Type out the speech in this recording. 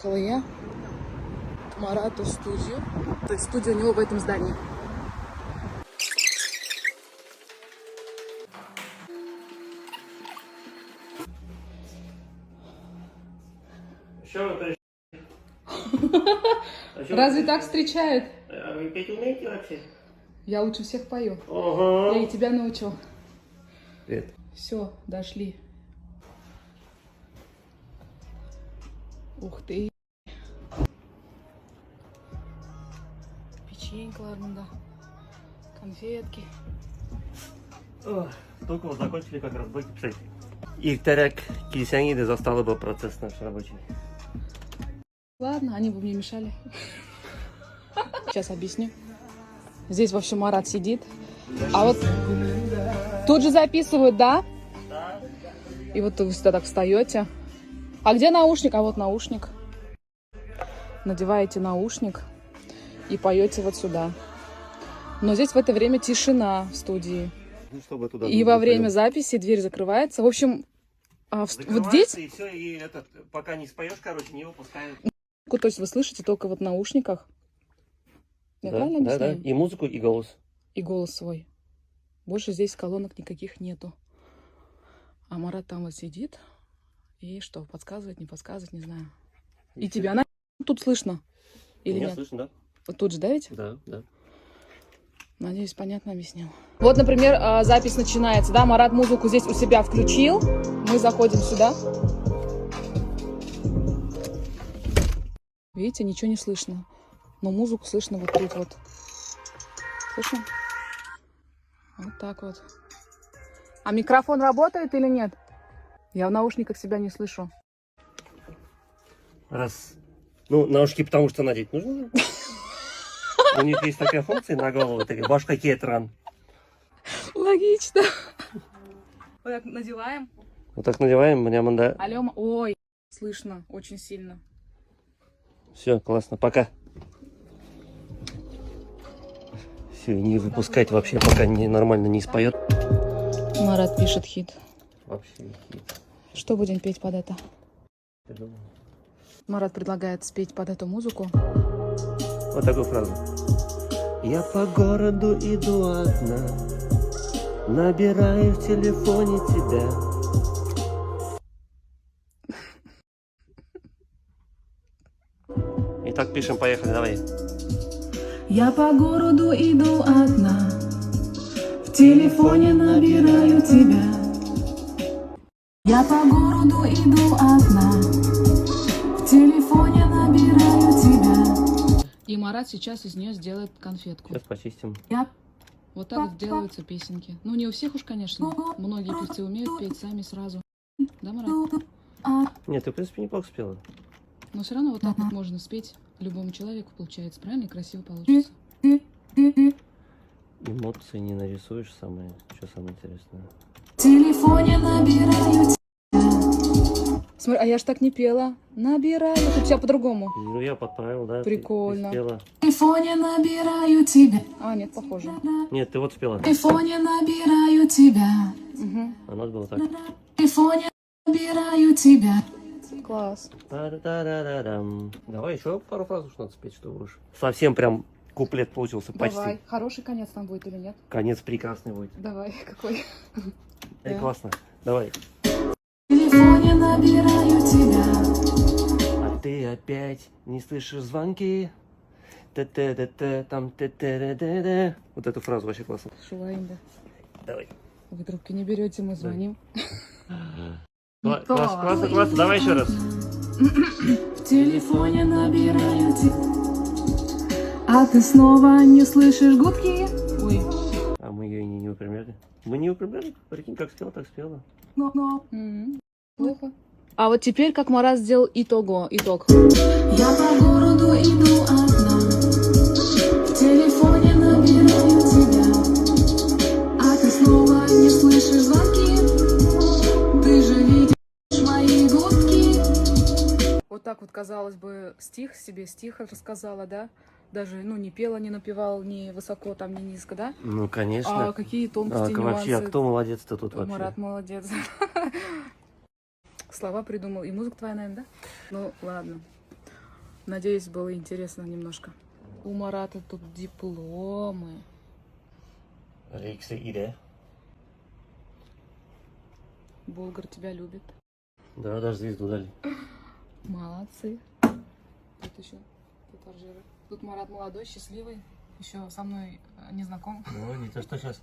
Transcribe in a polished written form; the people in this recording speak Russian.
Приехала я к Марату в студию. То есть студия у него в этом здании. Что вы Разве так встречают? А вы петь умеете вообще? Я лучше всех пою. Ага. Я и тебя научу. Привет. Все, дошли. Ух ты. Печенька, ладно, конфетки. Только вот закончили как раз будете писать. Иртарак килсяңиде застала был процесс наш рабочий. Ладно, они бы мне мешали. Сейчас объясню. Здесь, в общем, Марат сидит. А вот тут же записывают, да? Да. И вот вы сюда так встаете. А где наушник? А вот наушник. Надеваете наушник и поете вот сюда. Но здесь в это время тишина в студии. Ну, чтобы туда И во время записи дверь закрывается. В общем, вот здесь... И все, и этот, пока не споешь, короче, не выпускают. То есть вы слышите только вот в наушниках. Я правильно объясняю? И музыку, и голос. И голос свой. Больше здесь колонок никаких нету. А Марат там вот сидит. И что, подсказывает, не подсказывает, не знаю. И тебя тут слышно? Или Меня нет? слышно, да? Вот тут же, да ведь? Да, да. Надеюсь, понятно объяснил. Вот, например, запись начинается, да? Марат музыку здесь у себя включил. Мы заходим сюда. Видите, ничего не слышно. Но музыку слышно вот тут вот. Слышно? Вот так вот. А микрофон работает или нет? Я в наушниках себя не слышу. Раз. Ну, наушники потому что надеть нужно. У них есть такая функция на голову, такая башка кетран. Логично. Вот так надеваем. Вот так надеваем, мне манда. Алё, ой, слышно очень сильно. Все, классно, пока. Все, не выпускать вообще, пока нормально не споет. Марат пишет хит. Вообще хит. Что будем петь под это? Я думаю. Марат предлагает спеть под эту музыку. Вот такую фразу. Я по городу иду одна, набираю в телефоне тебя. Итак, пишем, поехали, давай. Я по городу иду одна, в телефоне набираю тебя. Я по городу иду одна, в телефоне набираю тебя. И Марат сейчас из нее сделает конфетку. Сейчас почистим. Вот так вот делаются песенки. Ну, не у всех уж, конечно. Многие певцы умеют петь сами сразу. Да, Марат? Нет, ты, в принципе, неплохо спела. Но все равно вот так вот можно спеть любому человеку, получается. Правильно? И красиво получится. Эмоции не нарисуешь самое, что самое интересное. В телефоне набираю тебя. Смотри, а я ж так не пела. Набираю. Тут у тебя по-другому. Ну, я подправил, да. Прикольно. Ты спела. В телефоне набираю тебя. А, нет, похоже. Нет, ты вот спела. В телефоне набираю тебя. Угу. А надо было так. В телефоне набираю тебя. Класс. Та-да-да-да-дам. Давай еще пару фраз уж надо спеть, чтобы уж. Совсем прям куплет получился почти. Давай. Хороший конец там будет или нет? Конец прекрасный будет. Давай. Какой? Да. Классно. Давай. В телефоне набираю тебя. А ты опять не слышишь звонки? Та-та-та-та, там та-та-та-та-та. Вот эту фразу вообще классно. Шуваинда. Давай. Вы трубки не берете, мы звоним. Классно, классно. Давай еще раз. В телефоне набираю тебя, а ты снова не слышишь гудки. Ой. А мы ее и не упрямляли. Мы не упрямляли? Прикинь, как спела, так спела. Плохо. А вот теперь, как Марат сделал итог. Я по городу иду одна, в телефоне набираю тебя, а ты снова не слышишь звонки. Ты же видишь мои гудки. Вот так вот, казалось бы, стих рассказала, да? Даже, не пела, не напевала, ни высоко, там, ни низко, да? Ну, конечно. А какие тонкости, нюансы. Вообще, а кто молодец-то тут вообще? Марат молодец. Слова придумал. И музыка твоя, наверное, да? Ну, ладно. Надеюсь, было интересно немножко. У Марата тут дипломы. Рейксы иде. Болгар тебя любит. Да, даже звезду дали. Молодцы. Тут еще пассажиры. Тут Марат молодой, счастливый. Еще со мной не знаком. Ну, не то, что сейчас.